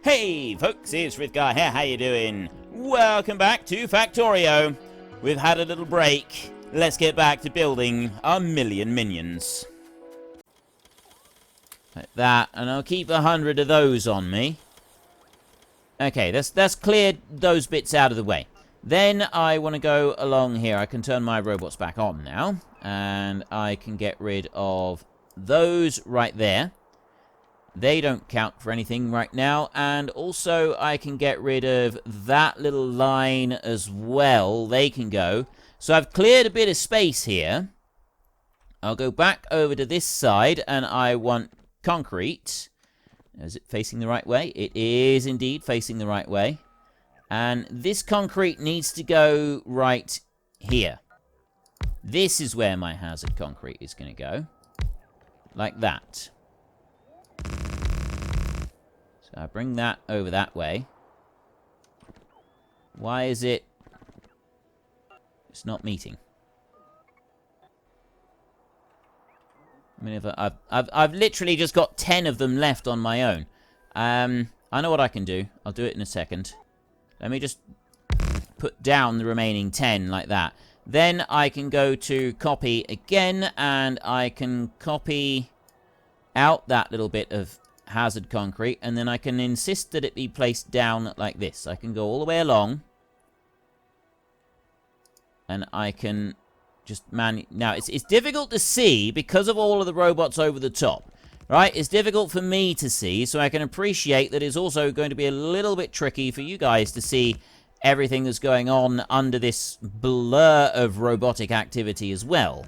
Hey folks, it's Frithgar here, how you doing? Welcome back to Factorio. We've had a little break. Let's get back to building our million minions. Like that, and I'll keep 100 of those on me. Okay, that's cleared those bits out of the way. Then I want to go along here. I can turn my robots back on now. And I can get rid of those right there. They don't count for anything right now. And also I can get rid of that little line as well. They can go. So I've cleared a bit of space here. I'll go back over to this side and I want concrete. Is it facing the right way? It is indeed facing the right way. And this concrete needs to go right here. This is where my hazard concrete is going to go. Like that. So I bring that over that way. Why is it... It's not meeting. I mean, I've literally just got 10 of them left on my own. I know what I can do. I'll do it in a second. Let me just put down the remaining 10 like that. Then I can go to copy again, and I can copy out that little bit of hazard concrete, and then I can insist that it be placed down like this. I can go all the way along, and I can just now, it's difficult to see because of all of the robots over the top, right? It's difficult for me to see, so I can appreciate that it's also going to be a little bit tricky for you guys to see everything that's going on under this blur of robotic activity as well.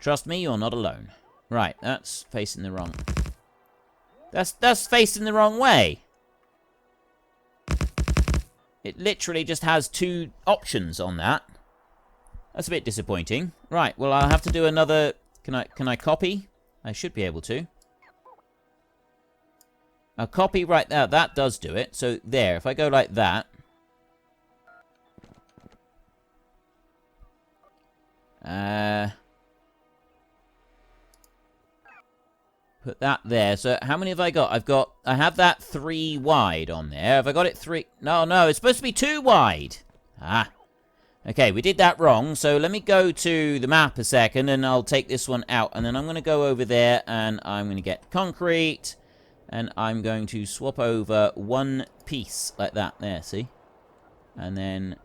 Trust me, you're not alone. Right, that's facing the wrong... That's facing the wrong way. It literally just has 2 options on that. That's a bit disappointing. Right, well, I'll have to do another... Can I copy? I should be able to. I'll copy right there. That does do it. So, there. If I go like that... Put that there. So, how many have I got? I have that 3 wide on there. Have I got it 3? No, it's supposed to be 2 wide. Ah. Okay, we did that wrong. So, let me go to the map a second, and I'll take this one out. And then I'm going to go over there, and I'm going to get concrete. And I'm going to swap over 1 piece like that. There, see? And then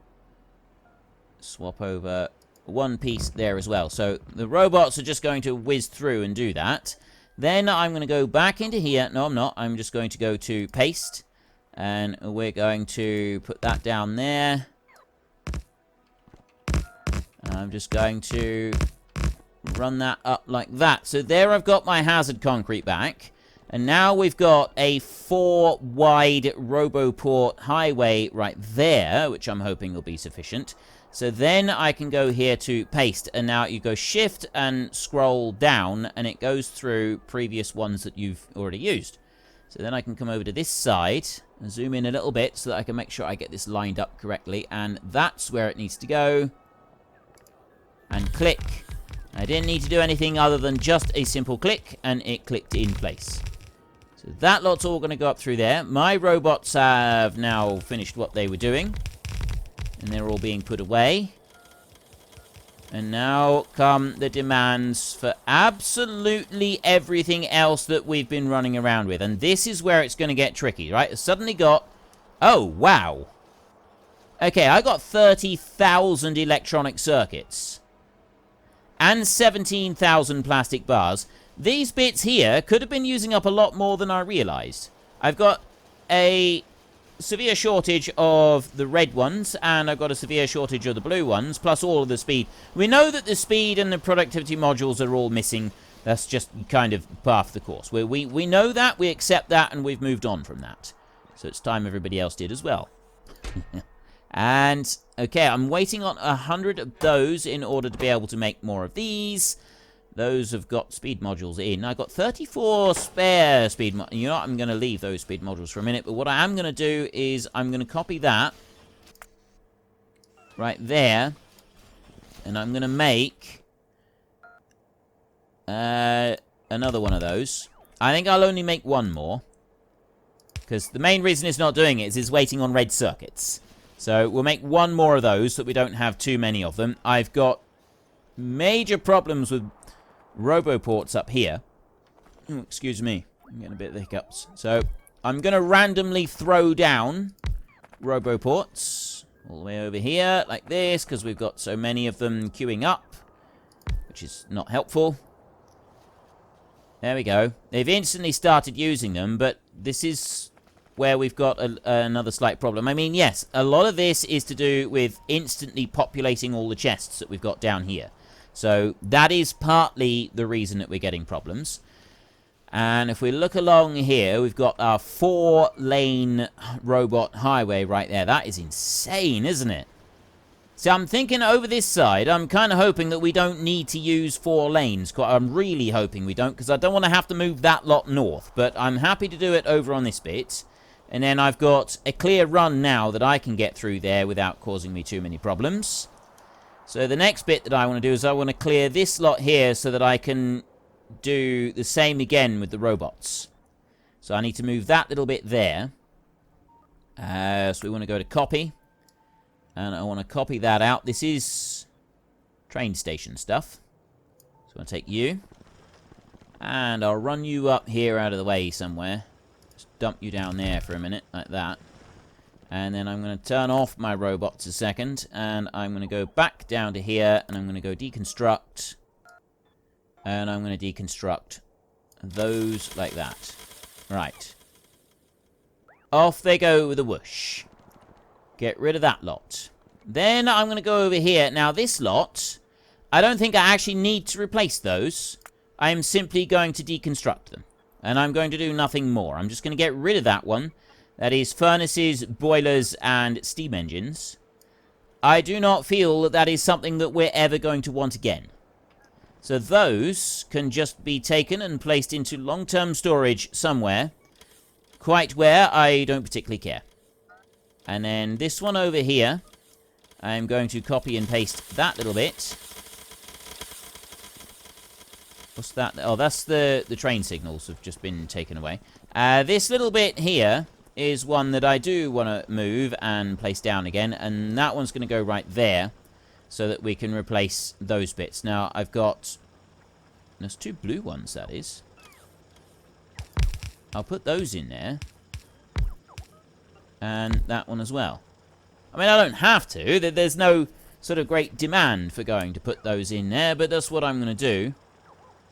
swap over 1 piece there as well. So, the robots are just going to whiz through and do that. Then I'm going to go back into here. No, I'm not. I'm just going to go to paste. And we're going to put that down there. I'm just going to run that up like that. So there I've got my hazard concrete back. And now we've got a 4 wide roboport highway right there, which I'm hoping will be sufficient. So then I can go here to paste, and now you go shift and scroll down, and it goes through previous ones that you've already used. So then I can come over to this side and zoom in a little bit so that I can make sure I get this lined up correctly, and that's where it needs to go. And click. I didn't need to do anything other than just a simple click, and it clicked in place. So that lot's all going to go up through there. My robots have now finished what they were doing. And they're all being put away. And now come the demands for absolutely everything else that we've been running around with. And this is where it's going to get tricky, right? It's suddenly got... Oh, wow. Okay, I got 30,000 electronic circuits. And 17,000 plastic bars. These bits here could have been using up a lot more than I realized. I've got a severe shortage of the red ones, and I've got a severe shortage of the blue ones, plus all of the speed. We know that the speed and the productivity modules are all missing. That's just kind of part of the course. We know that, we accept that, and we've moved on from that. So it's time everybody else did as well. And, okay, I'm waiting on 100 of those in order to be able to make more of these. Those have got speed modules in. I've got 34 spare speed modules. You know what? I'm going to leave those speed modules for a minute. But what I am going to do is I'm going to copy that right there. And I'm going to make another one of those. I think I'll only make one more. Because the main reason it's not doing it is it's waiting on red circuits. So we'll make one more of those so that we don't have too many of them. I've got major problems with roboports up here. Oh, excuse me. I'm getting a bit of the hiccups. So I'm going to randomly throw down roboports all the way over here like this because we've got so many of them queuing up, which is not helpful. There we go. They've instantly started using them, but this is where we've got another slight problem. I mean, yes, a lot of this is to do with instantly populating all the chests that we've got down here. So that is partly the reason that we're getting problems. And if we look along here, we've got our 4-lane robot highway right there. That is insane, isn't it? So I'm thinking over this side, I'm kind of hoping that we don't need to use 4 lanes. I'm really hoping we don't, because I don't want to have to move that lot north. But I'm happy to do it over on this bit. And then I've got a clear run now that I can get through there without causing me too many problems. So the next bit that I want to do is I want to clear this lot here so that I can do the same again with the robots. So I need to move that little bit there. So we want to go to copy. And I want to copy that out. This is train station stuff. So I'll take you. And I'll run you up here out of the way somewhere. Just dump you down there for a minute, like that. And then I'm going to turn off my robots a second. And I'm going to go back down to here. And I'm going to go deconstruct. And I'm going to deconstruct those like that. Right. Off they go with a whoosh. Get rid of that lot. Then I'm going to go over here. Now, this lot, I don't think I actually need to replace those. I am simply going to deconstruct them. And I'm going to do nothing more. I'm just going to get rid of that one. That is furnaces, boilers, and steam engines. I do not feel that that is something that we're ever going to want again. So those can just be taken and placed into long-term storage somewhere. Quite where I don't particularly care. And then this one over here, I'm going to copy and paste that little bit. What's that? Oh, that's the train signals have just been taken away. This little bit here is one that I do want to move and place down again. And that one's going to go right there so that we can replace those bits. Now, I've got... There's 2 blue ones, that is. I'll put those in there. And that one as well. I mean, I don't have to. There's no sort of great demand for going to put those in there, but that's what I'm going to do.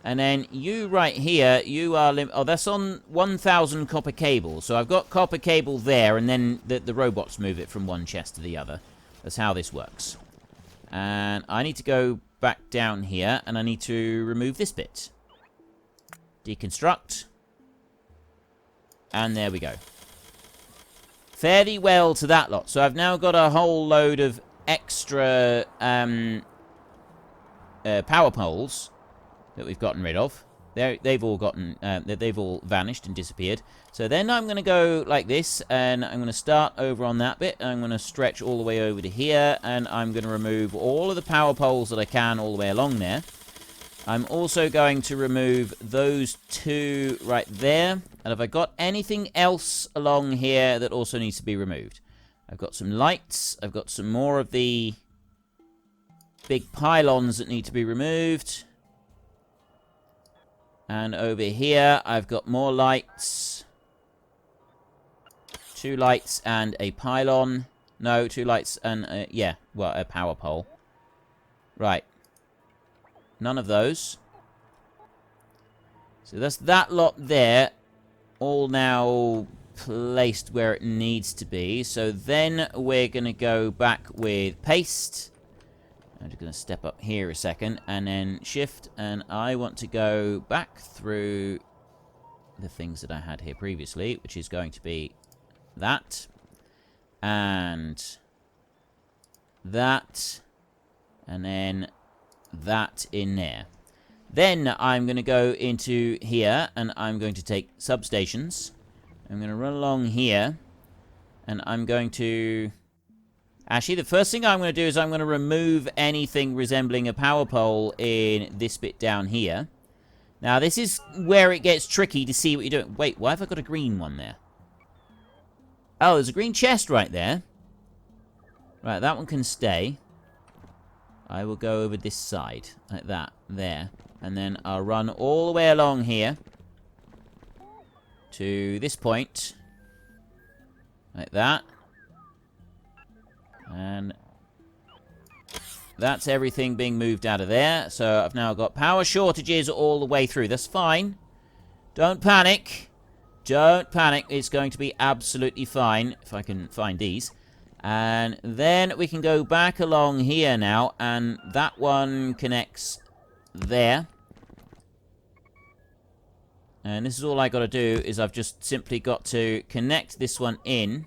And then you right here, you are... Oh, that's on 1,000 copper cable. So I've got copper cable there, and then the robots move it from one chest to the other. That's how this works. And I need to go back down here, and I need to remove this bit. Deconstruct. And there we go. Fairly well to that lot. So I've now got a whole load of extra power poles that we've gotten rid of. They've all vanished and disappeared. So then I'm going to go like this, and I'm going to start over on that bit. I'm going to stretch all the way over to here, and I'm going to remove all of the power poles that I can all the way along there. I'm also going to remove those 2 right there. And have I got anything else along here that also needs to be removed? I've got some lights. I've got some more of the big pylons that need to be removed. And over here, I've got more lights. 2 lights and a pylon. No, 2 lights and, a power pole. Right. None of those. So that's that lot there. All now placed where it needs to be. So then we're going to go back with paste. I'm just going to step up here a second, and then shift, and I want to go back through the things that I had here previously, which is going to be that, and that, and then that in there. Then I'm going to go into here, and I'm going to take substations. I'm going to run along here, and I'm going to... Actually, the first thing I'm going to do is I'm going to remove anything resembling a power pole in this bit down here. Now, this is where it gets tricky to see what you're doing. Wait, why have I got a green one there? Oh, there's a green chest right there. Right, that one can stay. I will go over this side, like that, there. And then I'll run all the way along here to this point. Like that. And that's everything being moved out of there. So I've now got power shortages all the way through. That's fine. Don't panic. Don't panic. It's going to be absolutely fine if I can find these. And then we can go back along here now, and that one connects there. And this is all I got to do, is I've just simply got to connect this one in.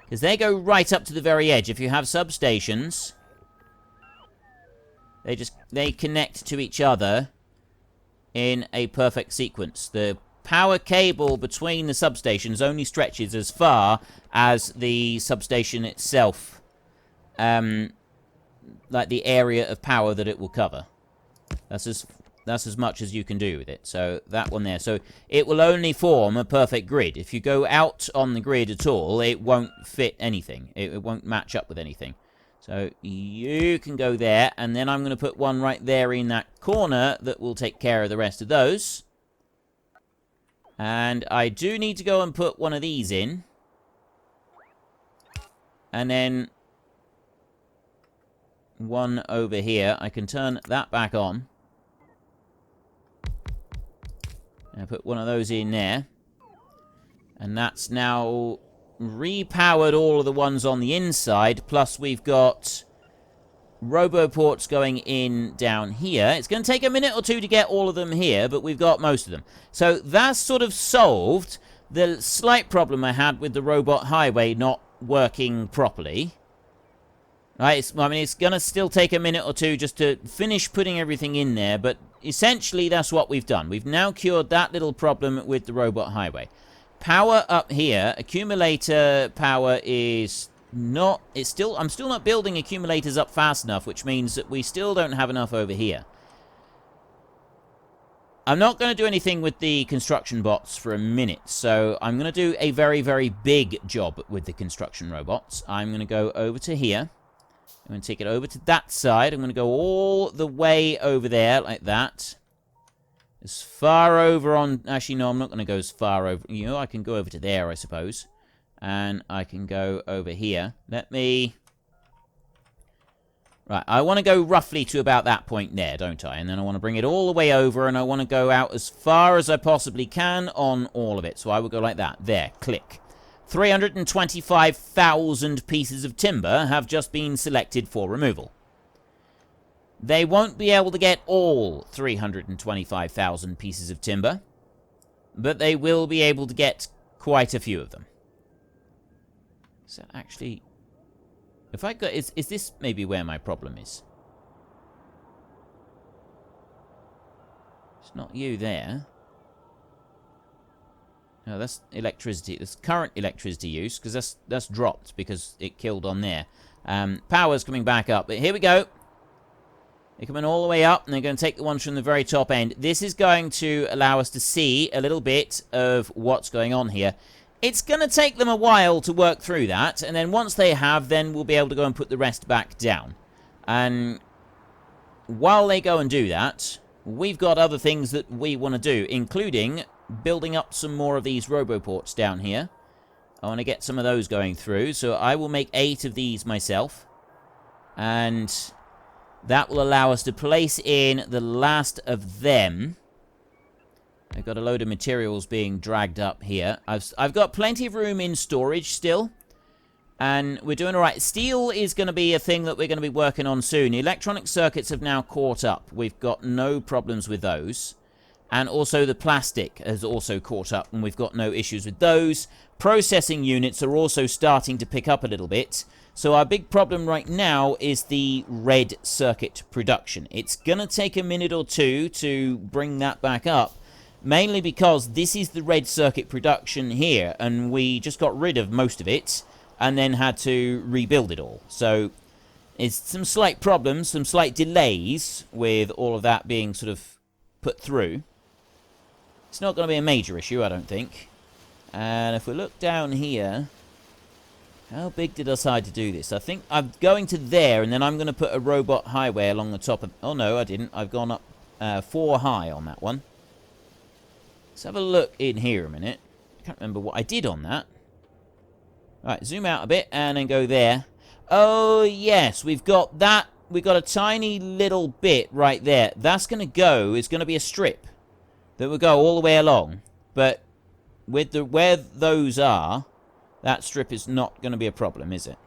Because they go right up to the very edge. If you have substations, they connect to each other in a perfect sequence. The power cable between the substations only stretches as far as the substation itself, like the area of power that it will cover. That's as much as you can do with it. So that one there. So it will only form a perfect grid. If you go out on the grid at all, it won't fit anything. It won't match up with anything. So you can go there, and then I'm going to put one right there in that corner that will take care of the rest of those. And I do need to go and put one of these in. And then one over here. I can turn that back on. And I put one of those in there. And that's now repowered all of the ones on the inside. Plus we've got roboports going in down here. It's going to take a minute or two to get all of them here, but we've got most of them. So that's sort of solved the slight problem I had with the robot highway not working properly. Right, I mean, it's going to still take a minute or two just to finish putting everything in there, but essentially that's what we've done. We've now cured that little problem with the robot highway. Power up here, accumulator power is not, I'm still not building accumulators up fast enough, which means that we still don't have enough over here. I'm not going to do anything with the construction bots for a minute, so I'm going to do a very, very big job with the construction robots. I'm going to go over to here. I'm going to take it over to that side. I'm going to go all the way over there, like that. As far over on... Actually, no, I'm not going to go as far over... You know, I can go over to there, I suppose. And I can go over here. Let me... Right, I want to go roughly to about that point there, don't I? And then I want to bring it all the way over, and I want to go out as far as I possibly can on all of it. So I will go like that. There, click. 325,000 pieces of timber have just been selected for removal. They won't be able to get all 325,000 pieces of timber, but they will be able to get quite a few of them. So actually, if I go, is this maybe where my problem is? It's not you there. No, that's electricity. That's current electricity use, because that's dropped because it killed on there. Power's coming back up. But here we go. They're coming all the way up, and they're going to take the ones from the very top end. This is going to allow us to see a little bit of what's going on here. It's going to take them a while to work through that, and then once they have, then we'll be able to go and put the rest back down. And while they go and do that, we've got other things that we want to do, including building up some more of these roboports down here. I want to get some of those going through, so I will make 8 of these myself. And that will allow us to place in the last of them. I've got a load of materials being dragged up here. I've got plenty of room in storage still. And we're doing alright. Steel is going to be a thing that we're going to be working on soon. Electronic circuits have now caught up. We've got no problems with those. And also the plastic has also caught up, and we've got no issues with those. Processing units are also starting to pick up a little bit. So our big problem right now is the red circuit production. It's going to take a minute or two to bring that back up. Mainly because this is the red circuit production here, and we just got rid of most of it, and then had to rebuild it all. So it's some slight problems, some slight delays with all of that being sort of put through. It's not going to be a major issue, I don't think. And if we look down here, how big did I decide to do this? I think I'm going to there, and then I'm going to put a robot highway along the top of... Oh, no, I didn't. I've gone up 4 high on that one. Let's have a look in here a minute. I can't remember what I did on that. Alright, zoom out a bit, and then go there. Oh, yes, we've got that. We've got a tiny little bit right there. That's going to go... It's going to be a strip that will go all the way along. But with the where those are... That strip is not going to be a problem, is it?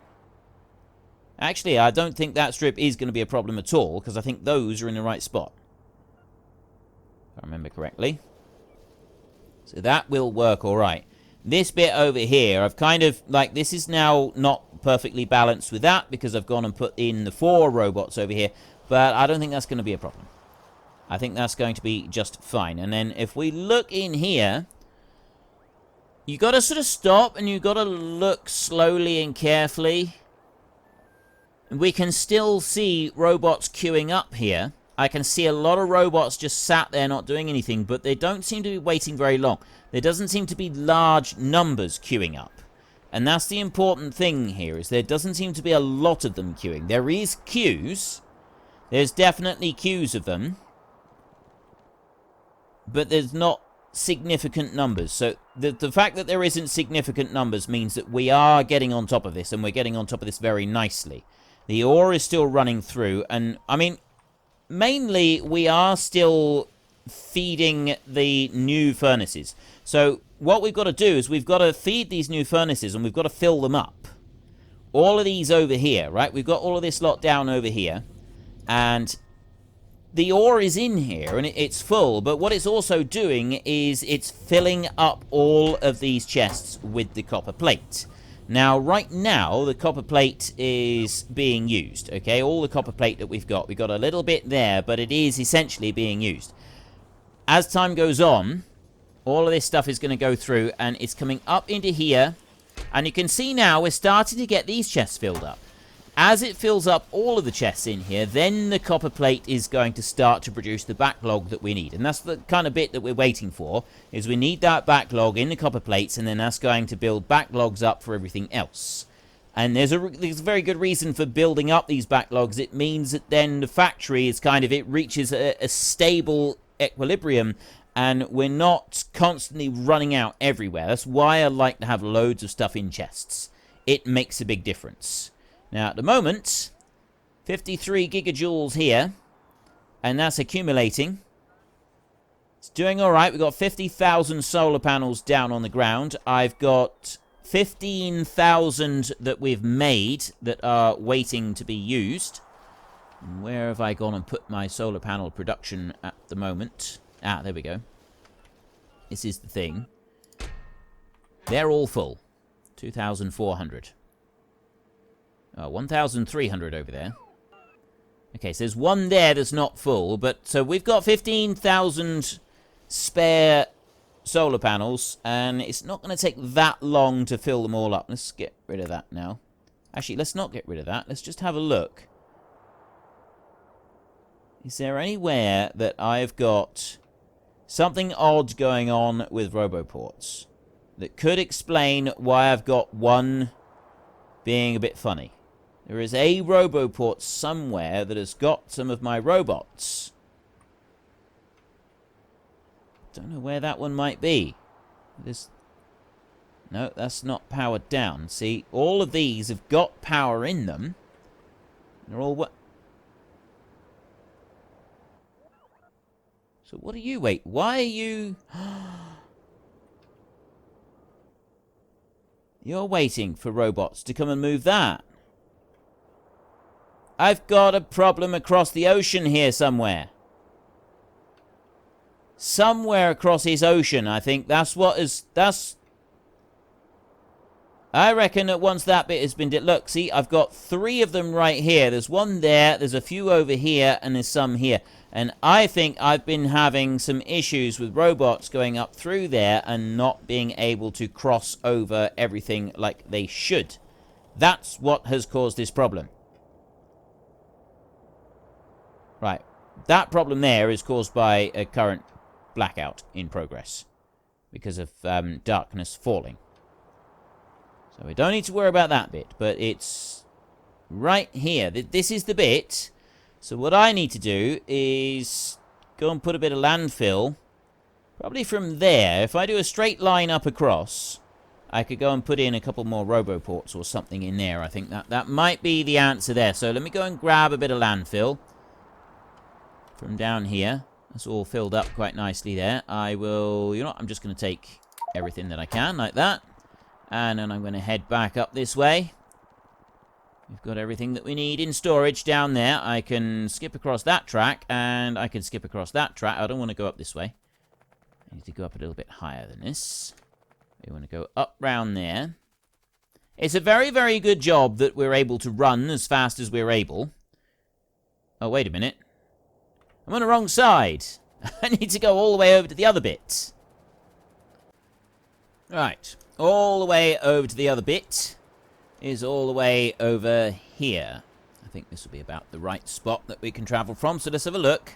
Actually, I don't think that strip is going to be a problem at all, because I think those are in the right spot. If I remember correctly. So that will work all right. This bit over here, I've kind of, like, this is now not perfectly balanced with that, because I've gone and put in the 4 robots over here, but I don't think that's going to be a problem. I think that's going to be just fine. And then if we look in here... You got to sort of stop, and you got to look slowly and carefully. We can still see robots queuing up here. I can see a lot of robots just sat there not doing anything, but they don't seem to be waiting very long. There doesn't seem to be large numbers queuing up. And that's the important thing here, is there doesn't seem to be a lot of them queuing. There is queues. There's definitely queues of them. But there's not significant numbers. So the fact that there isn't significant numbers means that we are getting on top of this, and we're getting on top of this very nicely. The ore is still running through, and I mean, mainly we are still feeding the new furnaces. So what we've got to do is we've got to feed these new furnaces, and we've got to fill them up. All of these over here, right? We've got all of this lot down over here, and the ore is in here, and it's full, but what it's also doing is it's filling up all of these chests with the copper plate. Now, right now, the copper plate is being used, okay? All the copper plate that we've got a little bit there, but it is essentially being used. As time goes on, all of this stuff is going to go through, and it's coming up into here, and you can see now we're starting to get these chests filled up. As it fills up all of the chests in here, then the copper plate is going to start to produce the backlog that we need. And that's the kind of bit that we're waiting for, is we need that backlog in the copper plates, and then that's going to build backlogs up for everything else. And there's a very good reason for building up these backlogs. It means that then the factory is kind of, it reaches a stable equilibrium, and we're not constantly running out everywhere. That's why I like to have loads of stuff in chests. It makes a big difference. Now, at the moment, 53 gigajoules here, and that's accumulating. It's doing all right. We've got 50,000 solar panels down on the ground. I've got 15,000 that we've made that are waiting to be used. And where have I gone and put my solar panel production at the moment? Ah, there we go. This is the thing. They're all full. 2,400. 1,300 over there. Okay, so there's one there that's not full, but so we've got 15,000 spare solar panels, and it's not going to take that long to fill them all up. Let's get rid of that now. Actually, let's not get rid of that. Let's just have a look. Is there anywhere that I've got something odd going on with roboports that could explain why I've got one being a bit funny? There is a roboport somewhere that has got some of my robots. Don't know where that one might be. No, that's not powered down. See, all of these have got power in them. They're all... So what are you... Wait, why are you... You're waiting for robots to come and move that. I've got a problem across the ocean here somewhere. Somewhere across his ocean, I think. That's what is... I reckon that once that bit has been... Look, see, I've got 3 of them right here. There's one there, there's a few over here, and there's some here. And I think I've been having some issues with robots going up through there and not being able to cross over everything like they should. That's what has caused this problem. Right. That problem there is caused by a current blackout in progress. because of darkness falling. So we don't need to worry about that bit, but it's right here. This is the bit. So what I need to do is go and put a bit of landfill, probably from there. If I do a straight line up across, I could go and put in a couple more roboports or something in there. I think that might be the answer there. So let me go and grab a bit of landfill from down here. That's all filled up quite nicely there. I will, you know what, I'm just going to take everything that I can, like that. And then I'm going to head back up this way. We've got everything that we need in storage down there. I can skip across that track, and I can skip across that track. I don't want to go up this way. I need to go up a little bit higher than this. We want to go up round there. It's a very, very good job that we're able to run as fast as we're able. Oh, wait a minute. I'm on the wrong side. I need to go all the way over to the other bit. Right. All the way over to the other bit is all the way over here. I think this will be about the right spot that we can travel from. So let's have a look.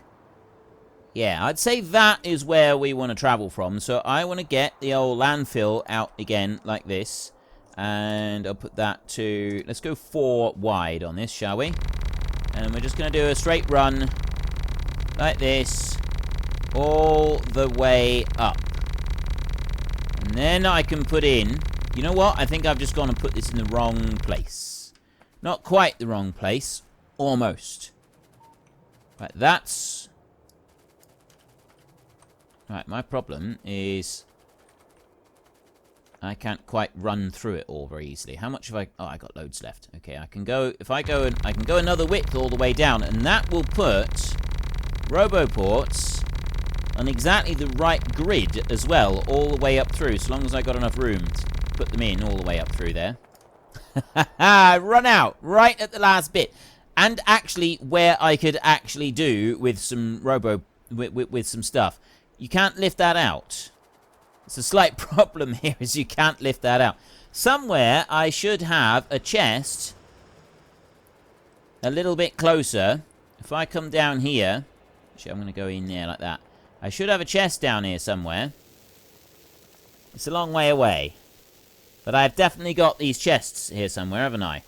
Yeah, I'd say that is where we want to travel from. So I want to get the old landfill out again like this. And I'll put that to... Let's go 4 wide on this, shall we? And we're just going to do a straight run like this all the way up. And then I can put in... You know what? I think I've just gone and put this in the wrong place. Not quite the wrong place. Almost. Right, that's... Right, my problem is... I can't quite run through it all very easily. How much have I... Oh, I got loads left. Okay, I can go... If I go... I can go another width all the way down. And that will put roboports on exactly the right grid as well. All the way up through. So long as I got enough room to put them in all the way up through there. Run out. Right at the last bit. And actually where I could actually do with some with some stuff. You can't lift that out. It's a slight problem here is you can't lift that out. Somewhere I should have a chest a little bit closer. If I come down here, actually I'm going to go in there like that. I should have a chest down here somewhere. It's a long way away. But I've definitely got these chests here somewhere, haven't I?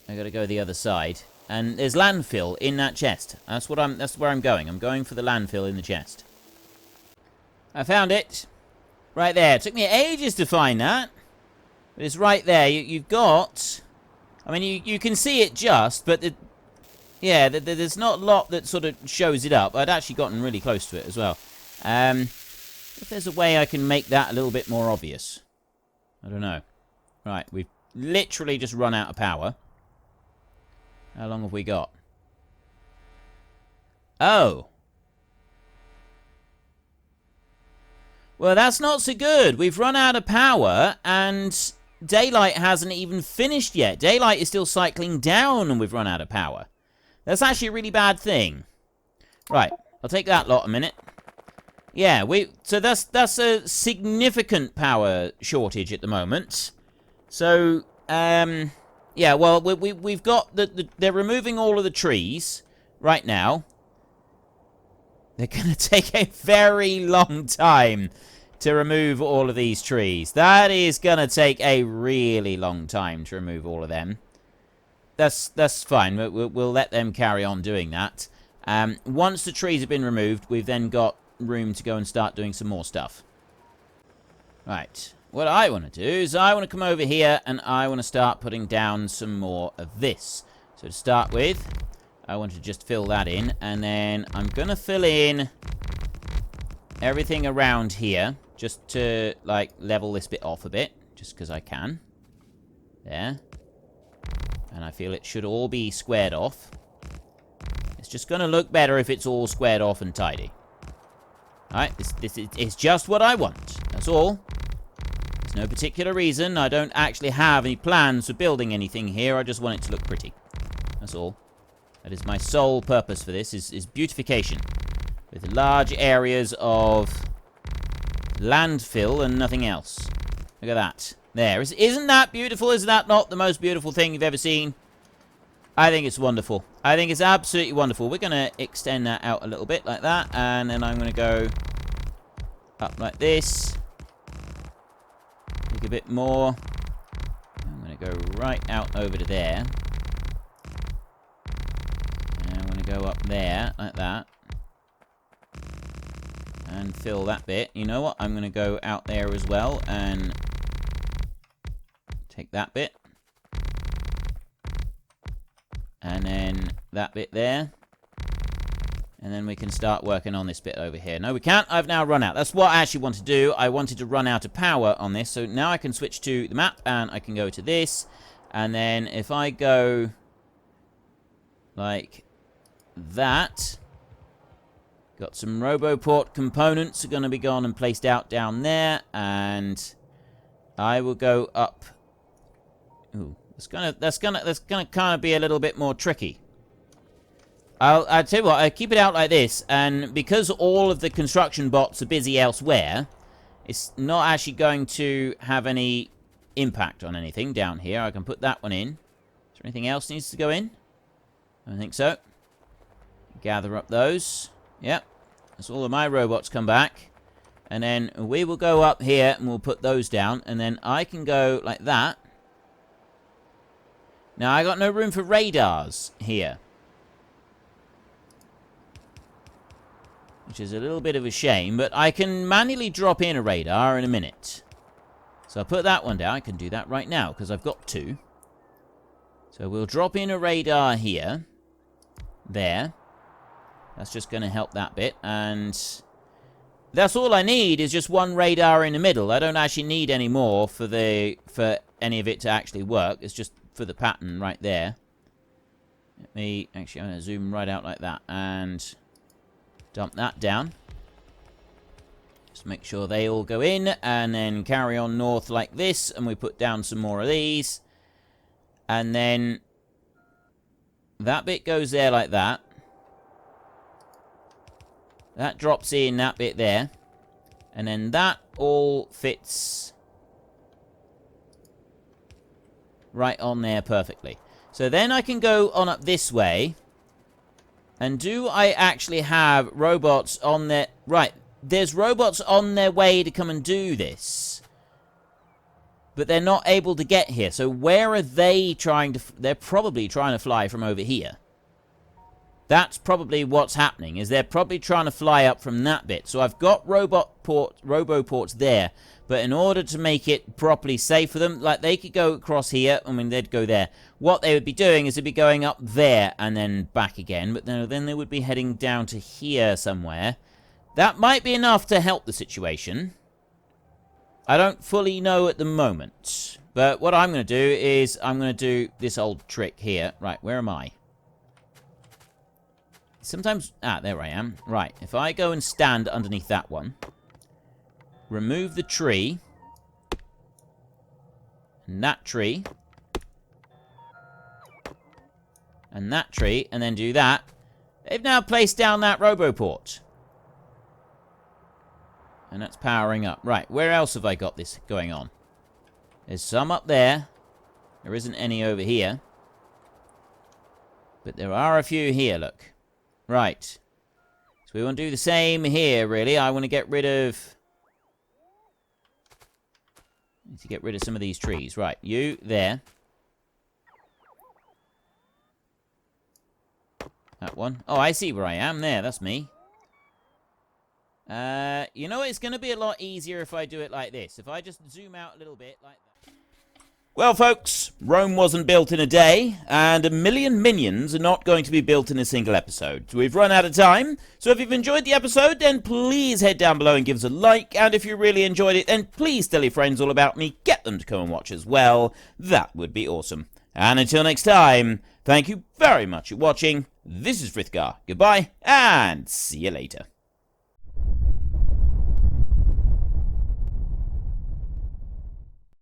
I got to go the other side. And there's landfill in that chest. That's where I'm going. I'm going for the landfill in the chest. I found it. Right there. It took me ages to find that. But it's right there. You've got... I mean, you can see it just, but... Yeah, there's not a lot that sort of shows it up. I'd actually gotten really close to it as well. If there's a way I can make that a little bit more obvious. I don't know. Right, we've literally just run out of power. How long have we got? Oh. Well, that's not so good. We've run out of power, and daylight hasn't even finished yet. Daylight is still cycling down, and we've run out of power. That's actually a really bad thing. Right, I'll take that lot a minute. Yeah, so that's a significant power shortage at the moment. So, yeah, well, we've got they're removing all of the trees right now. They're going to take a very long time to remove all of these trees. That is going to take a really long time to remove all of them. That's fine. We'll let them carry on doing that. Once the trees have been removed, we've then got room to go and start doing some more stuff. Right. What I want to do is I want to come over here and I want to start putting down some more of this. So to start with, I want to just fill that in. And then I'm going to fill in everything around here just to, like, level this bit off a bit. Just because I can. There. And I feel it should all be squared off. It's just going to look better if it's all squared off and tidy. Alright, this is just what I want. That's all. There's no particular reason. I don't actually have any plans for building anything here. I just want it to look pretty. That's all. That is my sole purpose for this, is beautification. With large areas of landfill and nothing else. Look at that. There. Isn't that beautiful? Is that not the most beautiful thing you've ever seen? I think it's wonderful. I think it's absolutely wonderful. We're going to extend that out a little bit like that. And then I'm going to go Up like this. Take a bit more. I'm going to go right out over to there. And I'm going to go up there, like that. And fill that bit. You know what? I'm going to go out there as well and take that bit. And then that bit there. And then we can start working on this bit over here. No, we can't. I've now run out. That's what I actually want to do. I wanted to run out of power on this. So now I can switch to the map and I can go to this. And then if I go like that, got some RoboPort components are going to be gone and placed out down there. And I will go up. Ooh, that's gonna kind of be a little bit more tricky. I'll tell you what, I keep it out like this, and because all of the construction bots are busy elsewhere, it's not actually going to have any impact on anything down here. I can put that one in. Is there anything else needs to go in? I don't think so. Gather up those. Yep. That's all of my robots come back. And then we will go up here and we'll put those down, and then I can go like that. Now, I got no room for radars here, which is a little bit of a shame, but I can manually drop in a radar in a minute. So I'll put that one down. I can do that right now, because I've got two. So we'll drop in a radar here. There. That's just going to help that bit. And that's all I need, is just one radar in the middle. I don't actually need any more for any of it to actually work. It's just for the pattern right there. Let me... Actually, I'm going to zoom right out like that. And dump that down. Just make sure they all go in, and then carry on north like this, and we put down some more of these. And then that bit goes there like that. That drops in that bit there. And then that all fits right on there perfectly. So then I can go on up this way. And do I actually have robots on their... Right, there's robots on their way to come and do this. But they're not able to get here. So where are they trying to... They're probably trying to fly from over here. That's probably what's happening, is they're probably trying to fly up from that bit. So I've got roboports there. But in order to make it properly safe for them, like they could go across here, I mean, they'd go there. What they would be doing is they'd be going up there and then back again. But then they would be heading down to here somewhere. That might be enough to help the situation. I don't fully know at the moment. But what I'm going to do is I'm going to do this old trick here. Right, where am I? Sometimes... Ah, there I am. Right, if I go and stand underneath that one... Remove the tree. And that tree. And that tree. And then do that. They've now placed down that RoboPort. And that's powering up. Right, where else have I got this going on? There's some up there. There isn't any over here. But there are a few here, look. Right. So we want to do the same here, really. I want to get rid of... Need to get rid of some of these trees. Right, you there. That one. Oh, I see where I am. There, that's me. You know, it's going to be a lot easier if I do it like this. If I just zoom out a little bit like that. Well, folks, Rome wasn't built in a day, and 1 million minions are not going to be built in a single episode. So we've run out of time, so if you've enjoyed the episode, then please head down below and give us a like, and if you really enjoyed it, then please tell your friends all about me, get them to come and watch as well. That would be awesome. And until next time, thank you very much for watching. This is Frithgar. Goodbye, and see you later.